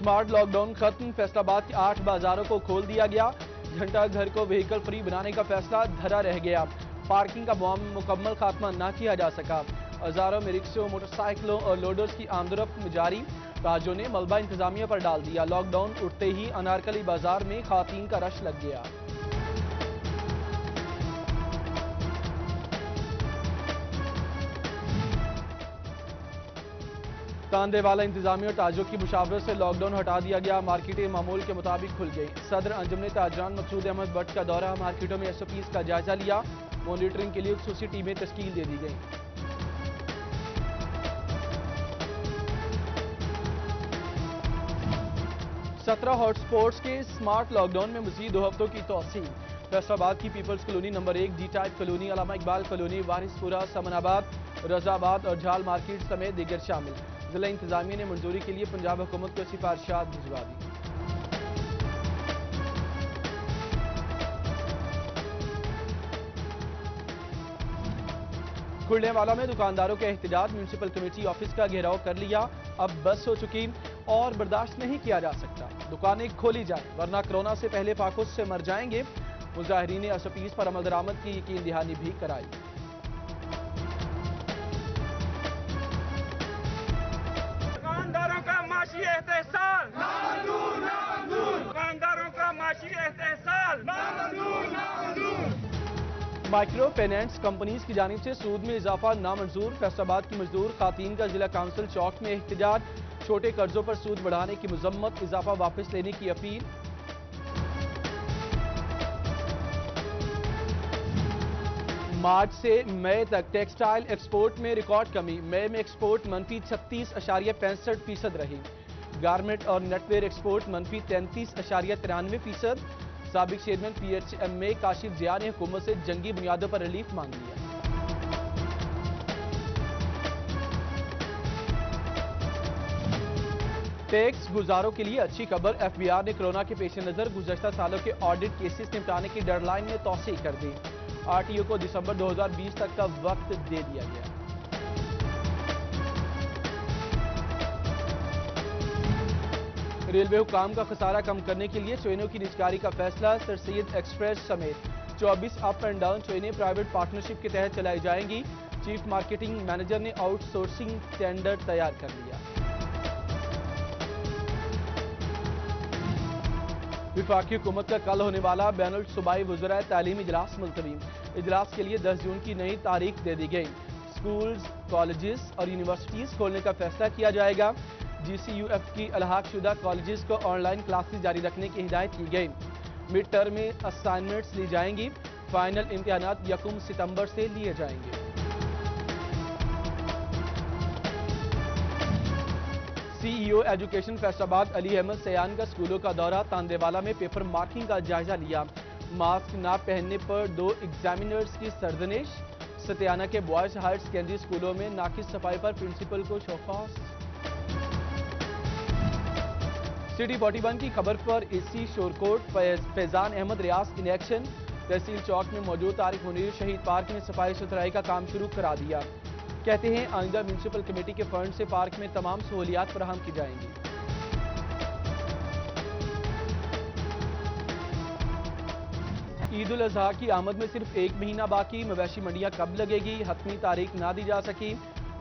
Smart lockdown खत्म, फैसलाबाद के 8 बाजारों को खोल दिया गया। घंटा घर को व्हीकल फ्री बनाने का फैसला धरा रह गया। पार्किंग का मुकम्मल खात्मा ना किया जा सका। हजारों में रिक्शों, मोटरसाइकिलों और लोडर्स की आमदरफ्त जारी। ताजों ने मलबा इंतजामिया पर डाल दिया। लॉकडाउन उठते ही अनारकली बाजार में खातीन का रश लग गया। तांदेवाला इंतजामिया और ताजों की मुशावरत से लॉकडाउन हटा दिया गया। मार्केटें मामूल के मुताबिक खुल गई। सदर अंजुम ने ताजरान मकसूद अहमद भट्ट का दौरा, मार्केटों में SOPs का जायजा लिया। मॉनिटरिंग के लिए खुसूसी टीमें तश्कील दे दी गई। सत्रह हॉटस्पॉट्स के स्मार्ट लॉकडाउन में मजीद 2 हफ्तों की तोसी। फैसलाबाद की people's colony number 1, D type colony, Allama Iqbal colony, Warispura, Samanabad, Razabad और झाल मार्केट समेत दीगर शामिल। जिला इंतजामिया ने मंजूरी के लिए पंजाब हुकूमत को सिफारिशात भिजवा दी। खुलनेवाला में दुकानदारों के एहतजाज, म्यूनसिपल कमेटी ऑफिस का घेराव कर लिया। अब बस हो चुकी और बर्दाश्त नहीं किया जा सकता। दुकानें खोली जाए वरना कोरोना से पहले पाकुस से मर जाएंगे। मुजाहिरीन ने SOPs पर अमल दरामद की यकीन दहानी भी कराई। दुकानदारों का माशी एहतसाल दुकानदारों का माशी एहतसाल माइक्रो फाइनेंस कंपनीज की जानिब से सूद में इजाफा नामंजूर। फैसलाबाद की मजदूर खातीन का जिला काउंसिल चौक में एहतजाज। छोटे कर्जों पर सूद बढ़ाने की मजम्मत, इजाफा वापस लेने की अपील। मार्च से मई तक टेक्सटाइल एक्सपोर्ट में रिकॉर्ड कमी। मई में एक्सपोर्ट मनफी 36.65% रही। गारमेंट और नेटवेयर एक्सपोर्ट मनफी 33.93%। साबिक चेयरमैन PHMA काशिफ जिया ने हुकूमत से जंगी बुनियादों पर रिलीफ मांग लिया। टैक्स गुजारों के लिए अच्छी खबर, FBI ने कोरोना के पेश नजर गुज़श्ता सालों के ऑडिट केसेस निपटाने की डेडलाइन में तौसीह कर दी। RTO को दिसंबर 2020 तक का वक्त दे दिया गया। रेलवे हुकाम का खसारा कम करने के लिए ट्रेनों की निजकारी का फैसला। सर सैयद एक्सप्रेस समेत 24 अप एंड डाउन ट्रेनें प्राइवेट पार्टनरशिप के तहत चलाई जाएंगी। चीफ मार्केटिंग मैनेजर ने आउटसोर्सिंग टेंडर तैयार कर लिया। विफाकी हुकूमत का कल होने वाला बैनुल सूबाई वज़राए तालीम इजलास मुलतवी। इजलास के लिए 10 जून की नई तारीख दे दी गई। स्कूल्स, कॉलेजेस और यूनिवर्सिटीज खोलने का फैसला किया जाएगा। GCUF की अलहाक शुदा कॉलेजेस को ऑनलाइन क्लासेस जारी रखने की हिदायत की गई। मिड टर्म में असाइनमेंट्स ली जाएंगी। फाइनल इम्तिहानात 1 सितंबर से लिए जाएंगे। CEO एजुकेशन फैसलाबाद अली अहमद सयान का स्कूलों का दौरा। तांदेवाला में पेपर मार्किंग का जायजा लिया। मास्क ना पहनने पर 2 एग्जामिनर्स की सरजनिश। सतियाना के बॉयज हायर सेकेंडरी स्कूलों में नाकिस सफाई पर प्रिंसिपल को शोकॉस। सिटी 41 की खबर पर AC Shorkot, Faizan Ahmed Riaz in action. तहसील चौक में मौजूद तारिक मुनीर शहीद पार्क में सफाई सुथराई का काम शुरू करा दिया। कहते हैं आइंदा म्यूनसिपल कमेटी के फंड से पार्क में तमाम सहूलियात फराहम की जाएंगी। ईद उल अजहा की आमद में सिर्फ 1 महीना बाकी। मवेशी मंडियां कब लगेगी, हतमी तारीख ना दी जा सकी।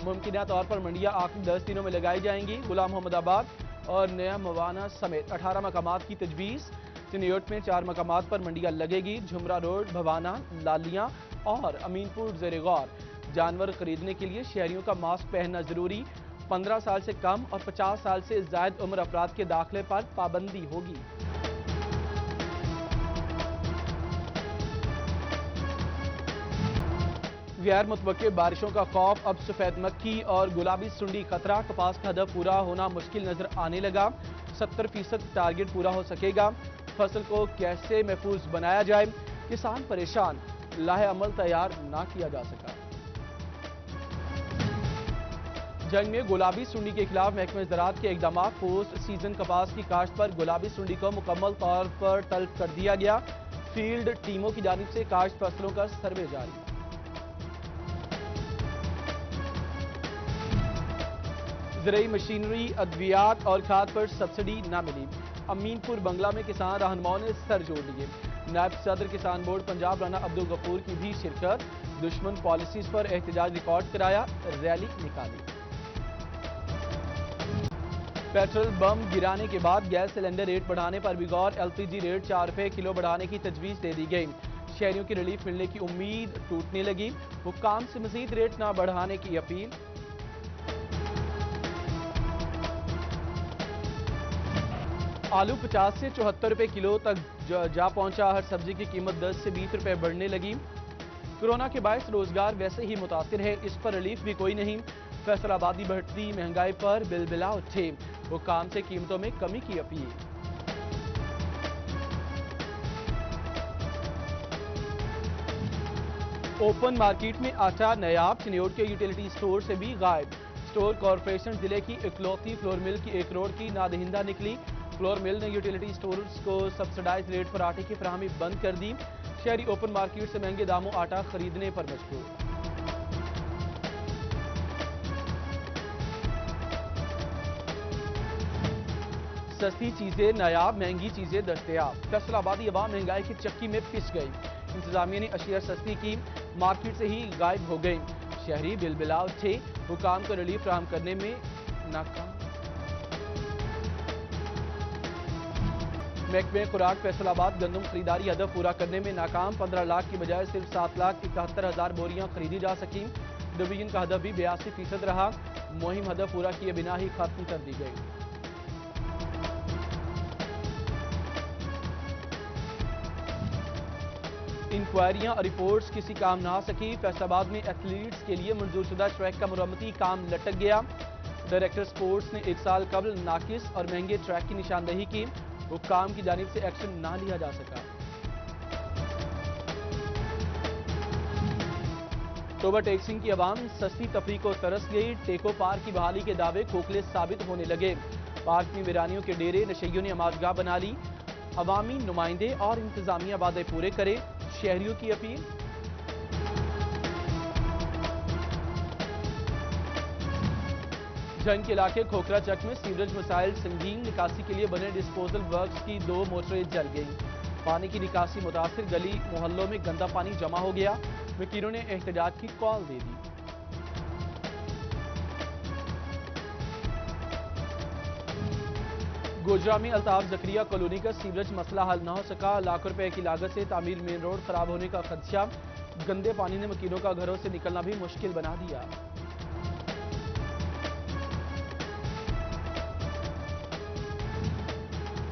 मुमकिन तौर पर मंडियां आखिरी 10 दिनों में लगाई जाएंगी। गुलाम मोहम्मदाबाद और नया मवाना समेत 18 मकामात की तजवीज़। चिन्योट में 4 मकामात पर मंडियां लगेगी। झुमरा रोड, भवाना, लालियां और अमीनपुर ज़ेरे गौर। जानवर खरीदने के लिए शहरियों का मास्क पहनना जरूरी। 15 साल से कम और 50 साल से ज़ायद उम्र अफराद के दाखिले पर पाबंदी होगी। गैर मुतवक्के बारिशों का खौफ, अब सफेद मक्खी और गुलाबी सुंडी खतरा। कपास का हदफ पूरा होना मुश्किल नजर आने लगा। 70% टारगेट पूरा हो सकेगा। फसल को कैसे महफूज बनाया जाए, किसान परेशान। लाहे अमल तैयार ना किया जा सका। जंग में गुलाबी सुंडी के खिलाफ महकमे ज़राअत के इकदाम। पोस्ट सीजन कपास की काश्त पर गुलाबी सुंडी को मुकम्मल तौर पर तल्फ कर दिया गया। फील्ड टीमों की जानिब से काश्त फसलों का सर्वे जारी। زرعی مشینری، ادویات اور کھاد پر سبسڈی نہ ملی۔ امین پور بنگلہ میں کسان رہنماؤں نے سر جوڑ لیے۔ نائب صدر کسان بورڈ پنجاب رانا عبدالغفور کی بھی شرکت۔ دشمن پالیسیز پر احتجاج ریکارڈ کرایا، ریلی نکالی۔ پیٹرول بم گرانے کے بعد گیس سلنڈر ریٹ بڑھانے پر بھی غور۔ ایل پی جی ریٹ 4 روپے کلو بڑھانے کی تجویز دے دی گئی۔ شہریوں کی ریلیف ملنے کی امید ٹوٹنے لگی۔ حکام سے مزید ریٹ نہ بڑھانے کی اپیل۔ آلو 50 سے 74 روپے کلو تک جا پہنچا۔ ہر سبزی کی قیمت 10 سے 20 روپے بڑھنے لگی۔ کورونا کے باعث روزگار ویسے ہی متاثر ہے، اس پر ریلیف بھی کوئی نہیں۔ فیصل آبادی بڑھتی مہنگائی پر بلبلا اٹھے۔ حکام سے قیمتوں میں کمی کی اپیل۔ اوپن مارکیٹ میں آٹا نیاب۔ چنیوٹ کے یوٹیلیٹی سٹور سے بھی غائب۔ سٹور کارپوریشن ضلع کی اکلوتی فلور مل کی 1 کروڑ کی نادہندہ نکلی۔ فلور مل نے یوٹیلیٹی سٹورز کو سبسڈائز ریٹ پر آٹے کی فراہمی بند کر دی۔ شہری اوپن مارکیٹ سے مہنگے داموں آٹا خریدنے پر مجبور۔ سستی چیزیں نایاب، مہنگی چیزیں دستیاب۔ فیصل آبادی عوام مہنگائی کی چکی میں پس گئی۔ انتظامیہ نے اشیاء سستی کی، مارکیٹ سے ہی غائب ہو گئی۔ شہری بلبلا اٹھے، حکام کو ریلیف فراہم کرنے میں ناکام۔ محکمہ خوراک فیصل آباد گندم خریداری ہدف پورا کرنے میں ناکام۔ 15 لاکھ کی بجائے صرف 7,71,000 بوریاں خریدی جا سکیں۔ ڈویژن کا ہدف بھی 82% رہا۔ مہم ہدف پورا کیے بنا ہی ختم کر دی گئی۔ انکوائریاں اور رپورٹس کسی کام نہ آ سکی۔ فیصل آباد میں ایتھلیٹس کے لیے منظور شدہ ٹریک کا مرمتی کام لٹک گیا۔ ڈائریکٹر سپورٹس نے 1 سال قبل ناقص اور مہنگے ٹریک کی نشاندہی کی۔ حکام کی جانب سے ایکشن نہ لیا جا سکا۔ ٹوبہ ٹیکسنگ کی عوام سستی تفریح کو ترس گئی۔ ٹیکو پارک کی بحالی کے دعوے کھوکھلے ثابت ہونے لگے۔ پارک میں ویرانیوں کے ڈیرے نشیوں نے آماجگاہ بنا لی۔ عوامی نمائندے اور انتظامیہ وعدے پورے کرے، شہریوں کی اپیل۔ جنگ کے علاقے کھوکھرا چک میں سیوریج مسائل سنگین۔ نکاسی کے لیے بنے ڈسپوزل ورکس کی 2 موٹریں جل گئیں۔ پانی کی نکاسی متاثر، گلی محلوں میں گندا پانی جمع ہو گیا۔ وکیلوں نے احتجاج کی کال دے دی۔ گوجرا میں الطاف زکریا کالونی کا سیوریج مسئلہ حل نہ ہو سکا۔ لاکھوں روپے کی لاگت سے تعمیر مین روڈ خراب ہونے کا خدشہ۔ گندے پانی نے مکینوں کا گھروں سے نکلنا بھی مشکل بنا دیا۔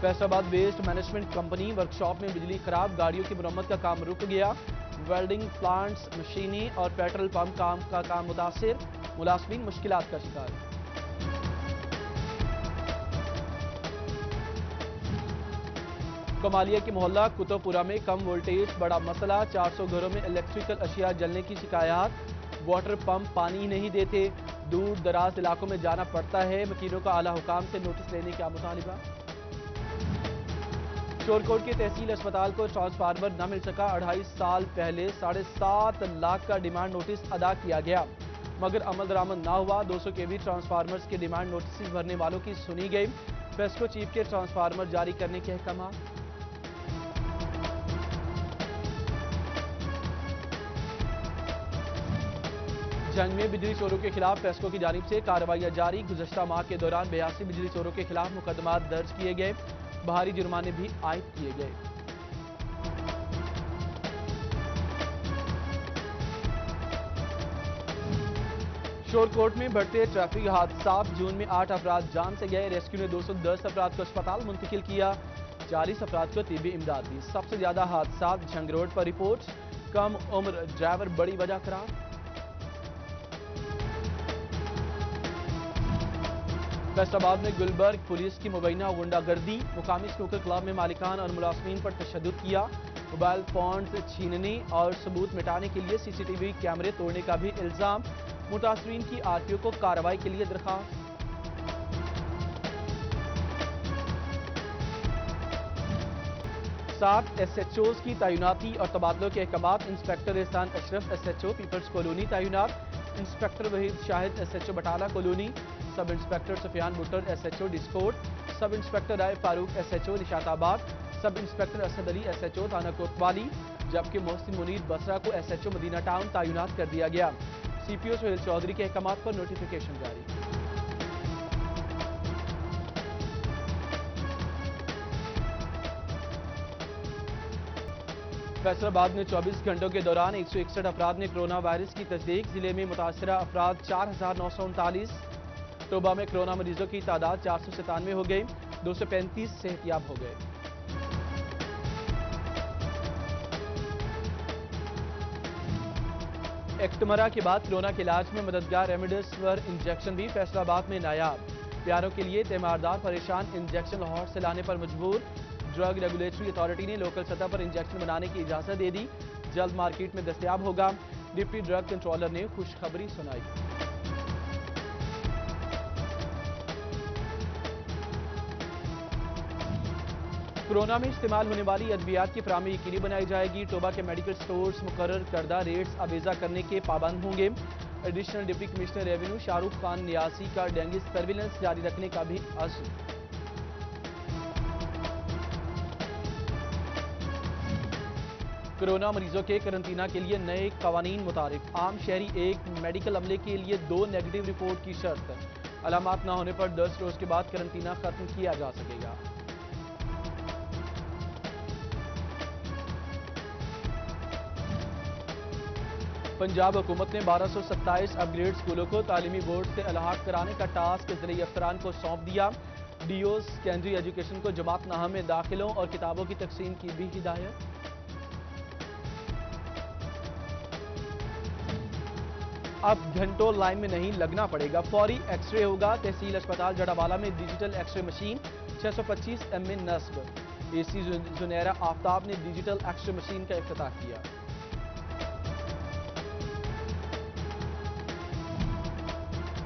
فیصل آباد ویسٹ مینجمنٹ کمپنی ورکشاپ میں بجلی خراب، گاڑیوں کی مرمت کا کام رک گیا۔ ویلڈنگ پلانٹس، مشینیں اور پیٹرول پمپ کا کام متاثر، ملازمین مشکلات کا شکار۔ کمالیہ کے محلہ کتب پورہ میں کم وولٹیج بڑا مسئلہ، 400 گھروں میں الیکٹریکل اشیاء جلنے کی شکایات۔ واٹر پمپ پانی نہیں دیتے، دور دراز علاقوں میں جانا پڑتا ہے۔ وکیلوں کا اعلی حکام سے نوٹس لینے کا مطالبہ۔ شورکوٹ کے تحصیل اسپتال کو ٹرانسفارمر نہ مل سکا۔ 2.5 سال پہلے 7.5 لاکھ کا ڈیمانڈ نوٹس ادا کیا گیا، مگر عمل درآمد نہ ہوا۔ 200 کے وی ٹرانسفارمرز کے ڈیمانڈ نوٹسز بھرنے والوں کی سنی گئی۔ پیسکو چیف کے ٹرانسفارمر جاری کرنے کے احکامات۔ جنگ میں بجلی چوروں کے خلاف پیسکو کی جانب سے کارروائیاں جاری۔ گزشتہ ماہ کے دوران 82 بجلی چوروں کے خلاف مقدمات درج کیے گئے، بھاری جرمانے بھی عائد کیے گئے۔ شورکوٹ میں بڑھتے ٹریفک حادثات، جون میں 8 افراد جان سے گئے۔ ریسکیو نے 210 افراد کو اسپتال منتقل کیا، 40 افراد کو طبی امداد دی۔ سب سے زیادہ حادثات جھنگ روڈ پر رپورٹ، کم عمر ڈرائیور بڑی وجہ قرار۔ فیصل آباد میں گلبرگ پولیس کی مبینہ غنڈہ گردی، مقامی سنوکر کلب میں مالکان اور ملازمین پر تشدد کیا، موبائل فونز چھیننے اور ثبوت مٹانے کے لیے CCTV کیمرے توڑنے کا بھی الزام۔ متاثرین کی RPO کو کارروائی کے لیے درخواست۔ سات SHOs کی تعیناتی اور تبادلوں کے احکامات۔ Inspector Ihsan Ashraf SHO people's colony تعینات۔ Inspector Waheed Shahid SHO Batala colony, sub inspector Sufiyan Buttar SHO Dijkot, sub inspector Rai Farooq SHO Nishatabad, sub inspector Asad Ali SHO थाना कोतवाली, जबकि मोहसिन मुनीर बसरा को SHO मदीना टाउन तैनात कर दिया गया। CPO सोहेल चौधरी के अहकामात पर नोटिफिकेशन जारी। फैसलाबाद में 24 घंटों के दौरान 161 अफराद ने कोरोना वायरस की तस्दीक। जिले में मुतासरा अफराद 4939। टोबा में कोरोना मरीजों की तादाद 497 हो गई, 235 सेहतियाब हो गए। एक्टमरा के बाद कोरोना के इलाज में मददगार रेमडेसिविर इंजेक्शन भी फैसलाबाद में नायाब। प्यारों के लिए तीमारदार परेशान, इंजेक्शन लाहौर से लाने पर मजबूर। ड्रग रेगुलेटरी अथॉरिटी ने लोकल सतह पर इंजेक्शन बनाने की इजाजत दे दी, जल्द मार्केट में दस्तयाब होगा। डिप्टी ड्रग कंट्रोलर ने खुशखबरी सुनाई। कोरोना में इस्तेमाल होने वाली अद्वियात की फराहमी यकीनी बनाई जाएगी। टोबा के मेडिकल स्टोर्स मुकर्रर करदा रेट्स अवेजा करने के पाबंद होंगे। Additional deputy commissioner revenue Shahrukh Khan Niazi का डेंगू सर्विलेंस जारी रखने का भी अज़्म। कोरोना मरीजों के करंटीना के लिए नए कवानीन मुतारिफ। आम शहरी एक मेडिकल अमले के लिए 2 नेगेटिव रिपोर्ट की शर्त। अलामात न होने पर 10 रोज के बाद करंटीना खत्म किया जा सकेगा। पंजाब हुकूमत ने 1227 अपग्रेड स्कूलों को तालीमी बोर्ड से अलहाक कराने का टास्क ज़रिए अफसरान को सौंप दिया। डीओ सेकेंडरी एजुकेशन को जमात नाहम में दाखिलों और किताबों की तकसीम की भी हिदायत। अब घंटों लाइन में नहीं लगना पड़ेगा, फौरी एक्सरे होगा। तहसील अस्पताल जड़ावाला में डिजिटल एक्सरे मशीन 625 mm नस्ब। AC जुनैरा आफ्ताब ने डिजिटल एक्सरे मशीन का इफ्तिताह किया।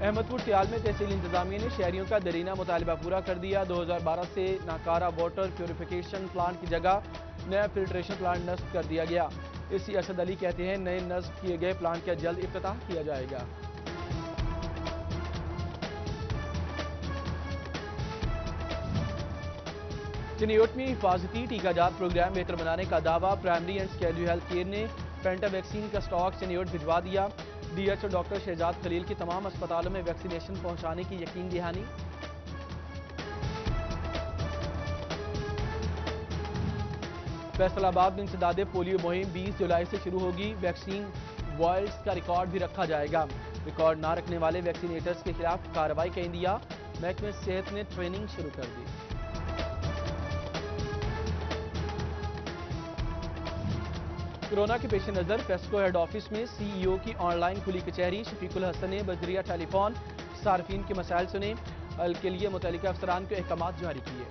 अहमदपुर सियाल में तहसील इंतजामिया ने शहरियों का दरीना मुतालबा पूरा कर दिया। 2012 से नाकारा वाटर प्यूरिफिकेशन प्लांट की जगह नया फिल्ट्रेशन प्लांट नस्ब कर दिया गया। AC असद अली कहते हैं नए नस्ब किए गए प्लांट का जल्द इफ्तिताह किया जाएगा। चिनियोट में हिफाजती टीकाजात प्रोग्राम बेहतर बनाने का दावा। Primary and secondary health care ने पेंटा वैक्सीन का स्टॉक चिनियोट भिजवा दिया। DHO डॉक्टर शहजाद खलील की तमाम अस्पतालों में वैक्सीनेशन पहुंचाने की यकीन दहानी। फैसलाबाद में इंसदादे पोलियो मुहिम 20 जुलाई से शुरू होगी। वैक्सीन वॉयल्स का रिकॉर्ड भी रखा जाएगा। रिकॉर्ड ना रखने वाले वैक्सीनेटर्स के खिलाफ कार्रवाई का इंदिया। महकमे सेहत ने ट्रेनिंग शुरू कर दी। कोरोना के पेश नजर फेस्को हेड ऑफिस में CEO की ऑनलाइन खुली कचहरी। शफीकुल हसन ने बजरिया टेलीफोन सार्फिन के मसाइल सुने। हल के लिए मुतल्लिका अफसरान को अहकामात जारी किए।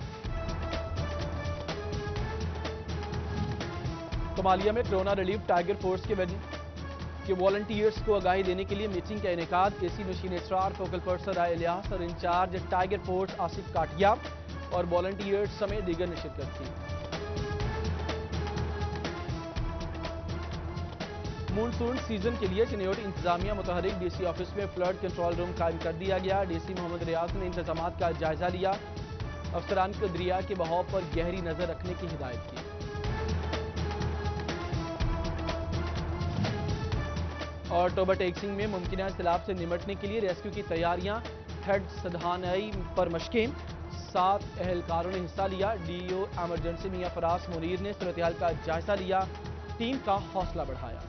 सोमालिया में कोरोना रिलीफ टाइगर फोर्स के वॉलंटियर्स को आगाही देने के लिए मीटिंग का इनेकाद। AC नशीन इसरार, फोकल पर्सन राय इलियास और इंचार्ज टाइगर फोर्स आसिफ काटिया और वॉलंटियर्स समेत दीगर ने शिरकत की। मानसून सीजन के लिए चिनियोट इंतजामिया मुतहरिक DC ऑफिस में फ्लड कंट्रोल रूम कायम कर दिया गया। DC मोहम्मद रियाज ने इंतजामात का जायजा लिया। अफसरान को दरिया के बहाव पर गहरी नजर रखने की हिदायत की। और टोबा टेक्सिंग में मुमकिन सैलाब से निमटने के लिए रेस्क्यू की तैयारियां। हेड सधानाई पर मशकें। 7 एहलकारों ने हिस्सा लिया। DO एमरजेंसी मियां फराज मुनीर ने सूरत हाल का जायजा लिया, टीम का हौसला बढ़ाया।